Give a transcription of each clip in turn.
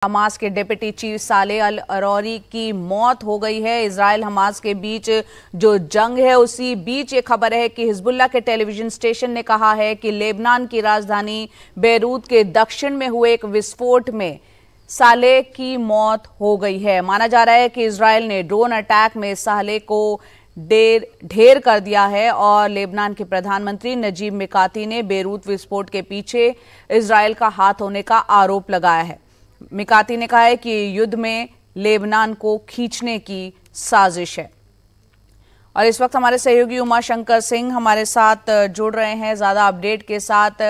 Hamas के deputy chief Saleh अल अरौरी की मौत हो गई है। इजराइल हमास के बीच जो जंग है उसी बीच ये खबर है कि हिजबुल्लाह के टेलीविजन स्टेशन ने कहा है कि लेबनान की राजधानी बेरूत के दक्षिण में हुए एक विस्फोट में सालेह की मौत हो गई है। माना जा रहा है कि इजराइल ने ड्रोन अटैक में सालेह को ढेर कर दिया है और लेबनान के प्रधानमंत्री नजीब मिकाती ने बेरूत विस्फोट के पीछे इजराइल का हाथ होने का आरोप लगाया है। मिकाती ने कहा है कि युद्ध में लेबनान को खींचने की साजिश है। और इस वक्त हमारे सहयोगी उमा शंकर सिंह हमारे साथ जुड़ रहे हैं ज्यादा अपडेट के साथ।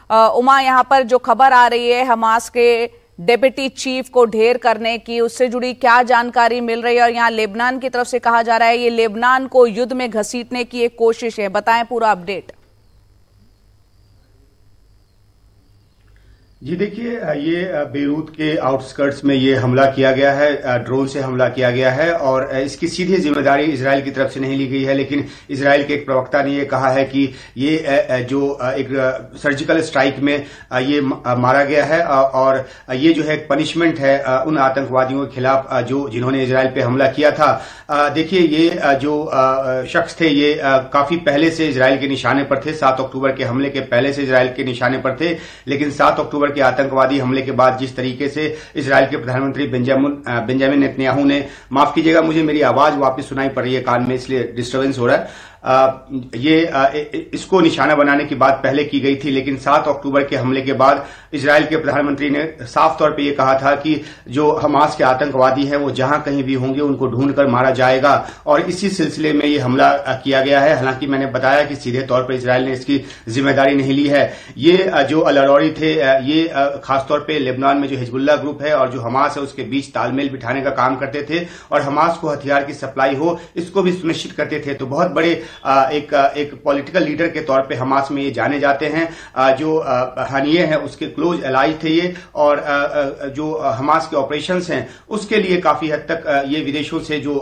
उमा, यहां पर जो खबर आ रही है हमास के डिप्टी चीफ को ढेर करने की, उससे जुड़ी क्या जानकारी मिल रही है? और यहाँ लेबनान की तरफ से कहा जा रहा है ये लेबनान को युद्ध में घसीटने की एक कोशिश है। बताएं पूरा अपडेट। जी देखिए, ये बेरूत के आउटस्कर्ट्स में ये हमला किया गया है, ड्रोन से हमला किया गया है और इसकी सीधी जिम्मेदारी इजराइल की तरफ से नहीं ली गई है। लेकिन इजराइल के एक प्रवक्ता ने ये कहा है कि ये जो एक सर्जिकल स्ट्राइक में ये मारा गया है और ये जो है पनिशमेंट है उन आतंकवादियों के खिलाफ जिन्होंने इजराइल पे हमला किया था। देखिए, ये जो शख्स थे ये काफी पहले से इजराइल के निशाने पर थे। 7 अक्टूबर के हमले के पहले से इजराइल के निशाने पर थे। लेकिन 7 अक्टूबर के आतंकवादी हमले के बाद जिस तरीके से इजराइल के प्रधानमंत्री बेंजामिन नेतन्याहू ने, माफ कीजिएगा मुझे मेरी आवाज वापस सुनाई पड़ रही है कान में, इसलिए डिस्टर्बेंस हो रहा है। इसको निशाना बनाने की बात पहले की गई थी, लेकिन 7 अक्टूबर के हमले के बाद इजराइल के प्रधानमंत्री ने साफ तौर पे ये कहा था कि जो हमास के आतंकवादी हैं वो जहां कहीं भी होंगे उनको ढूंढकर मारा जाएगा और इसी सिलसिले में ये हमला किया गया है। हालांकि मैंने बताया कि सीधे तौर पर इजराइल ने इसकी जिम्मेदारी नहीं ली है। ये जो अल अरौरी थे ये खासतौर पर लेबनान में जो हिजबुल्लाह ग्रुप है और जो हमास है उसके बीच तालमेल बिठाने का काम करते थे और हमास को हथियार की सप्लाई हो इसको भी सुनिश्चित करते थे। तो बहुत बड़े एक पॉलिटिकल लीडर के तौर पे हमास में ये जाने जाते हैं। जो हनिये हैं उसके क्लोज एलाई थे ये और जो हमास के ऑपरेशंस हैं उसके लिए काफी हद तक ये विदेशों से जो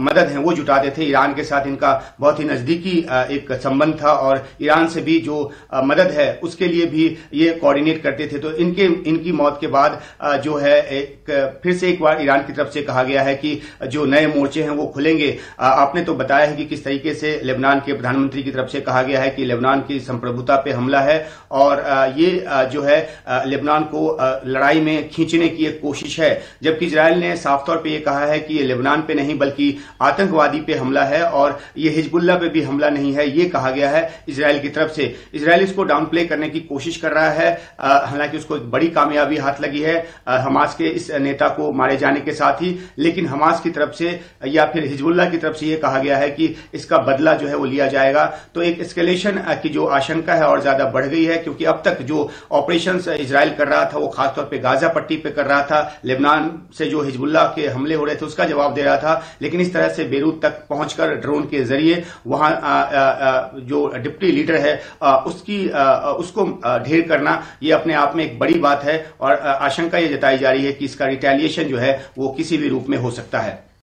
मदद है वो जुटाते थे। ईरान के साथ इनका बहुत ही नजदीकी एक संबंध था और ईरान से भी जो मदद है उसके लिए भी ये कोऑर्डिनेट करते थे। तो इनकी मौत के बाद जो है फिर से एक बार ईरान की तरफ से कहा गया है कि जो नए मोर्चे हैं वो खुलेंगे। आपने तो बताया है कि किस तरीके से लेबनान के प्रधानमंत्री की तरफ से कहा गया है कि लेबनान की संप्रभुता पे हमला है और ये जो है लेबनान को लड़ाई में खींचने की एक कोशिश है। जबकि इजराइल ने साफ तौर पे ये कहा है कि ये लेबनान पे नहीं बल्कि आतंकवादी पे हमला है और ये हिजबुल्लाह पे भी हमला नहीं है, ये कहा गया है इजराइल की तरफ से। इजराइल इसको डाउन प्ले करने की कोशिश कर रहा है। हालांकि उसको एक बड़ी कामयाबी हाथ लगी है हमास के इस नेता को मारे जाने के साथ ही। लेकिन हमास की तरफ से या फिर हिजबुल्लाह की तरफ से ये कहा गया है कि इसका बदला जो है वो लिया जाएगा। तो एक एस्केलेशन की जो आशंका है और ज्यादा बढ़ गई है, क्योंकि अब तक जो ऑपरेशंस इजराइल कर रहा था वो खासतौर पे गाजा पट्टी पे कर रहा था। लेबनान से जो हिजबुल्लाह के हमले हो रहे थे उसका जवाब दे रहा था, लेकिन इस तरह से बेरूत तक पहुंचकर ड्रोन के जरिए वहां जो डिप्टी लीडर है उसको ढेर करना ये अपने आप में एक बड़ी बात है और आशंका ये जताई जा रही है कि इसका रिटेलिएशन जो है वो किसी भी रूप में हो सकता है।